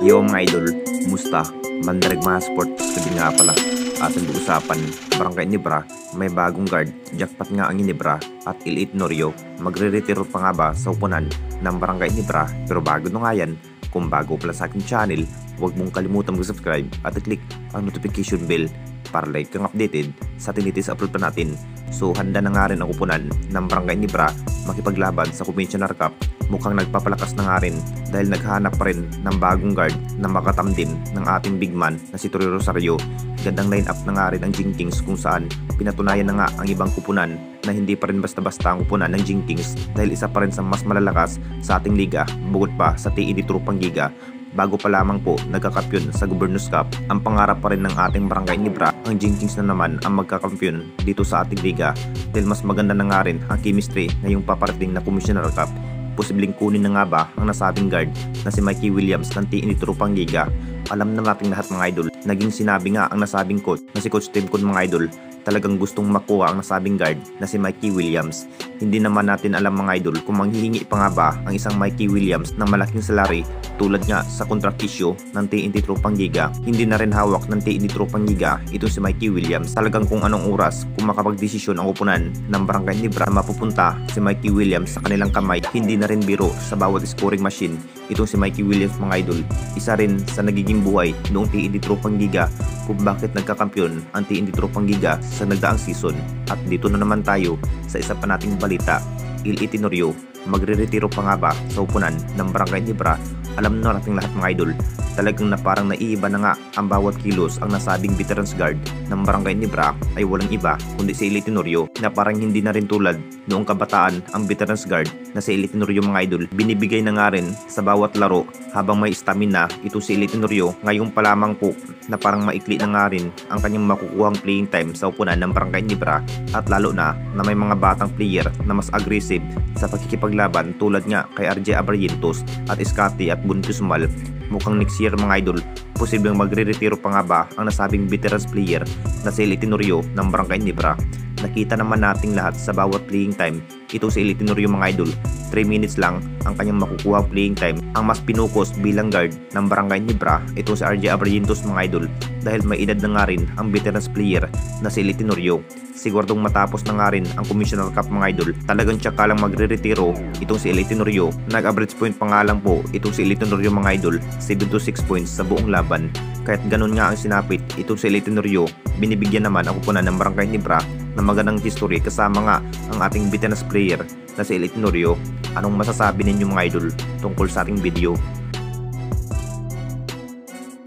Yo mga idol, musta? Mandarag mga sports kasi nga pala. Ating usapan, Barangay Nibra, may bagong guard, jackpot nga ang Nibra at Elite Norio. Magre-retiro pa nga ba sa upunan ng Barangay Nibra? Pero bago na nga yan, kung bago pala sa aking channel, huwag mong kalimutan mag-subscribe at i-click ang notification bell para like kang updated sa tinitis upload pa natin. So handa na nga rin ang upunan ng Barangay Nibra makipaglaban sa Commissioner Cup. Mukhang nagpapalakas na nga rin dahil naghahanap pa rin ng bagong guard na makatamdim ng ating big man na si Troy Rosario. Gandang line-up na nga rin ang Jinx kung saan pinatunayan na nga ang ibang kupunan na hindi pa rin basta-basta ang kupunan ng Jinx dahil isa pa rin sa mas malalakas sa ating liga bukod pa sa TED Trupang Giga. Bago pa lamang po nagkakampyon sa Governors Cup, ang pangarap pa rin ng ating Barangay Nibra, ang Jinx na naman ang magkakampyon dito sa ating liga dahil mas maganda na nga rin ang chemistry ngayong paparating na Commissioner Cup. Posibleng kunin na nga ba ang nasabing guard na si Mikey Williams ng TED Trupang Giga? Alam na nating lahat mga idol, naging sinabi nga ang nasabing coach na si Coach Tim Kun mga idol, talagang gustong makuha ang nasabing guard na si Mikey Williams. Hindi naman natin alam mga idol kung manghihingi pa nga ba ang isang Mikey Williams ng malaking salary tulad nga sa contract issue ng TNT Tropang Giga. Hindi na rin hawak ng TNT Tropang Giga itong si Mikey Williams. Talagang kung anong oras kung makapagdesisyon ang upunan ng Barangay Nibra mapupunta si Mikey Williams sa kanilang kamay. Hindi na rin biro sa bawat scoring machine itong si Mikey Williams mga idol. Isa rin sa nagiging buhay noong TNT Tropang Giga kung bakit nagkakampyon ang TNT Tropang Giga sa nagdaang season. At dito na naman tayo sa isa pa nating balita. Elite Norio, magre-retiro pa nga ba sa upunan ng Barangay Nibra? Alam na nating lahat mga idol, talagang na parang naiiba na nga ang bawat kilos. Ang nasabing veterans guard ng Barangay Nibra ay walang iba kundi si Elite Norio, na parang hindi na rin tulad noong kabataan ang veterans guard na si Elite Norio mga idol. Binibigay na nga rin sa bawat laro habang may stamina ito si Elite Norio. Ngayon pa lamang po na parang maikli na nga rin ang kanyang makukuhang playing time sa upunan ng Barangay Nibra, at lalo na may mga batang player na mas aggressive sa pagkikipaglaban tulad nga kay RJ Abarrientos at Scotty at Buntismal. Mukhang next year mga idol, posibleng magre-retiro pa nga ba ang nasabing veterans player na si Elite Norio ng Barangay Nibra. Nakita naman nating lahat sa bawat playing time ito si Elite Norio mga idol. 3 minutes lang ang kanyang makukuha playing time. Ang mas pinukos bilang guard ng Barangay Nibra ito si RJ Abarrientos mga idol, dahil may edad na nga rin ang veterans player na si Elite Norio. Siguradong matapos na nga rin ang Commissioner Cup mga idol, talagang tsaka lang magre-retiro itong si Elite Norio. Nag-average point pa nga lang po itong si Elite Norio mga idol, 7 to 6 points sa buong laban. Kahit ganun nga ang sinapit itong si Elite Norio, binibigyan naman ang kupunan ng Barangay Nibra na magandang history kasama nga ang ating veterans player na si Elite Norio. Anong masasabi ninyo mga idol tungkol sa ating video?